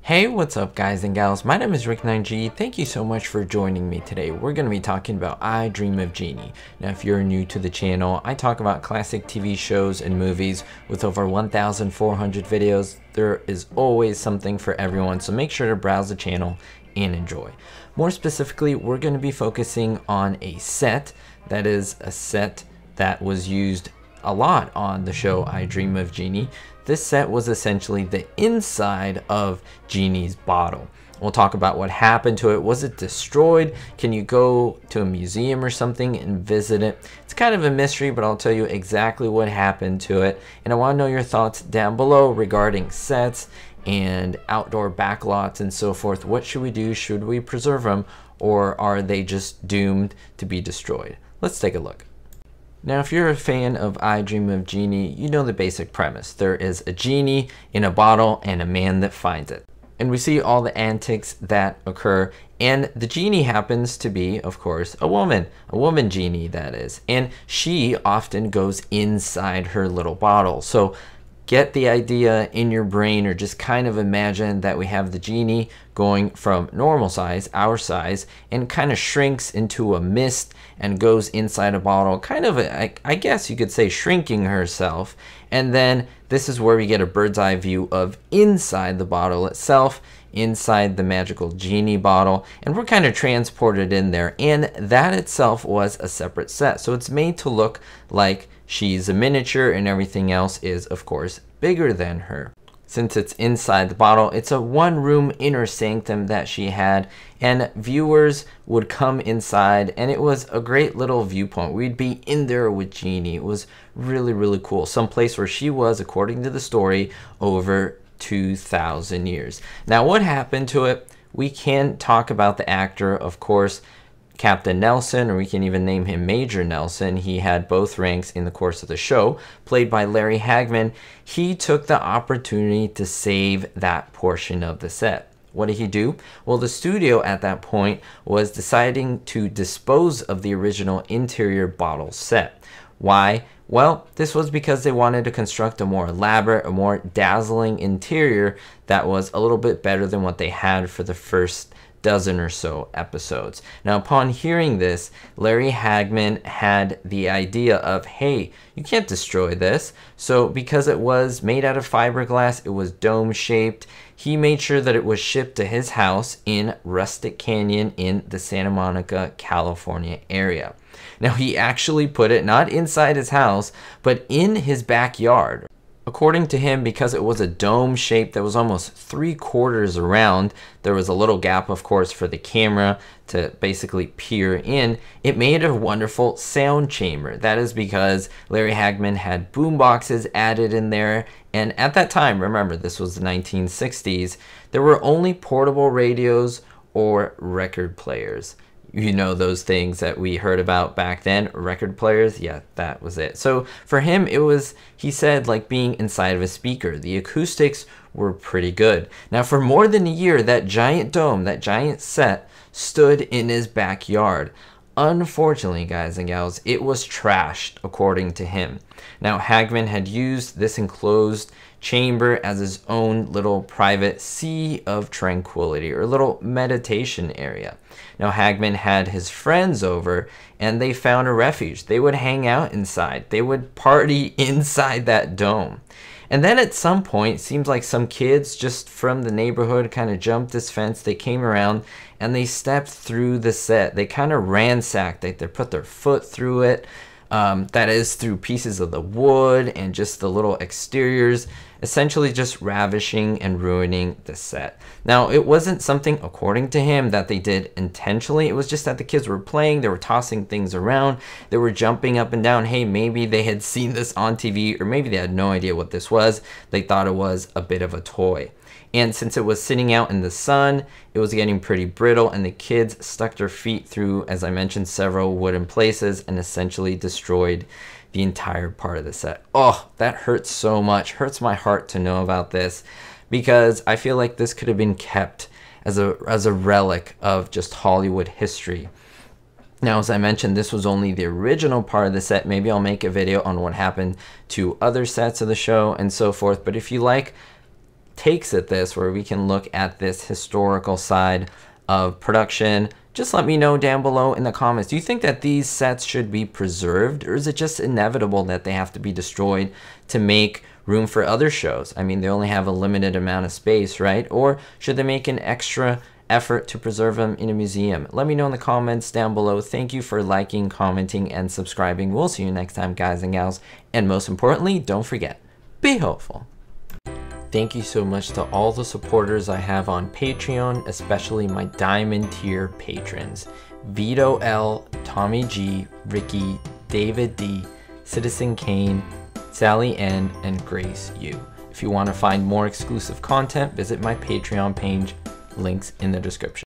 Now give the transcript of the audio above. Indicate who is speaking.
Speaker 1: Hey, what's up guys and gals? My name is Rick9G. Thank you so much for joining me today. We're going to be talking about I Dream of Jeannie. Now, if you're new to the channel, I talk about classic TV shows and movies with over 1,400 videos. There is always something for everyone, so make sure to browse the channel and enjoy. More specifically, we're going to be focusing on a set that is a set that was used a lot on the show I Dream of Jeannie. This set was essentially the inside of Jeannie's bottle. We'll talk about what happened to it. Was it destroyed? Can you go to a museum or something and visit it? It's kind of a mystery, but I'll tell you exactly what happened to it. And I want to know your thoughts down below regarding sets and outdoor backlots and so forth. What should we do? Should we preserve them, or are they just doomed to be destroyed? Let's take a look. Now, if you're a fan of I Dream of Jeannie, you know the basic premise. There is a genie in a bottle and a man that finds it. And we see all the antics that occur. And the genie happens to be, of course, a woman genie, that is. And she often goes inside her little bottle. So get the idea in your brain, or just kind of imagine that we have the genie going from normal size, our size, and kind of shrinks into a mist and goes inside a bottle, kind of, I guess you could say, shrinking herself. And then this is where we get a bird's eye view of inside the bottle itself, inside the magical genie bottle, and we're kind of transported in there. And that itself was a separate set. So it's made to look like she's a miniature and everything else is, of course, bigger than her. Since it's inside the bottle, it's a one-room inner sanctum that she had, and viewers would come inside, and it was a great little viewpoint. We'd be in there with Jeannie. It was really, really cool. Some place where she was, according to the story, over 2,000 years. Now, what happened to it? We can talk about the actor, of course, Captain Nelson, or we can even name him Major Nelson. He had both ranks in the course of the show, played by Larry Hagman. He took the opportunity to save that portion of the set. What did he do? Well, the studio at that point was deciding to dispose of the original interior bottle set. Why? Well, this was because they wanted to construct a more elaborate, a more dazzling interior that was a little bit better than what they had for the first dozen or so episodes. Now, upon hearing this, Larry Hagman had the idea of, hey, you can't destroy this. So because it was made out of fiberglass, it was dome shaped, he made sure that it was shipped to his house in Rustic Canyon in the Santa Monica, California area. Now, he actually put it not inside his house, but in his backyard. According to him, because it was a dome shape that was almost 3/4 around, there was a little gap, of course, for the camera to basically peer in. It made a wonderful sound chamber. That is because Larry Hagman had boom boxes added in there. And at that time, remember, this was the 1960s, there were only portable radios or record players. You know, those things that we heard about back then, record players. Yeah, that was it. So for him, it was, he said, like being inside of a speaker. The acoustics were pretty good. Now, for more than a year, that giant dome, that giant set stood in his backyard. Unfortunately, guys and gals, it was trashed, according to him. Now, Hagman had used this enclosed chamber as his own little private sea of tranquility, or little meditation area. Now, Hagman had his friends over, and they found a refuge. They would hang out inside. They would party inside that dome. And then at some point, seems like some kids just from the neighborhood kind of jumped this fence. They came around and they stepped through the set. They kind of ransacked it. They put their foot through it. That is, through pieces of the wood and just the little exteriors, essentially just ravishing and ruining the set. Now, it wasn't something, according to him, that they did intentionally. It was just that the kids were playing, they were tossing things around, they were jumping up and down. Hey, maybe they had seen this on TV, or maybe they had no idea what this was. They thought it was a bit of a toy. And since it was sitting out in the sun, it was getting pretty brittle, and the kids stuck their feet through, as I mentioned, several wooden places and essentially destroyed the entire part of the set. Oh, that hurts so much. Hurts my heart to know about this, because I feel like this could have been kept as a relic of just Hollywood history. Now, as I mentioned, this was only the original part of the set. Maybe I'll make a video on what happened to other sets of the show and so forth. But if you like takes at this, where we can look at this historical side of production, just let me know down below in the comments. Do you think that these sets should be preserved, or is it just inevitable that they have to be destroyed to make room for other shows? I mean, they only have a limited amount of space, right? Or should they make an extra effort to preserve them in a museum? Let me know in the comments down below. Thank you for liking, commenting, and subscribing. We'll see you next time, guys and gals. And most importantly, don't forget, be hopeful. Thank you so much to all the supporters I have on Patreon, especially my diamond tier patrons: Vito L, Tommy G, Ricky, David D, Citizen Kane, Sally N, and Grace U. If you want to find more exclusive content, visit my Patreon page, links in the description.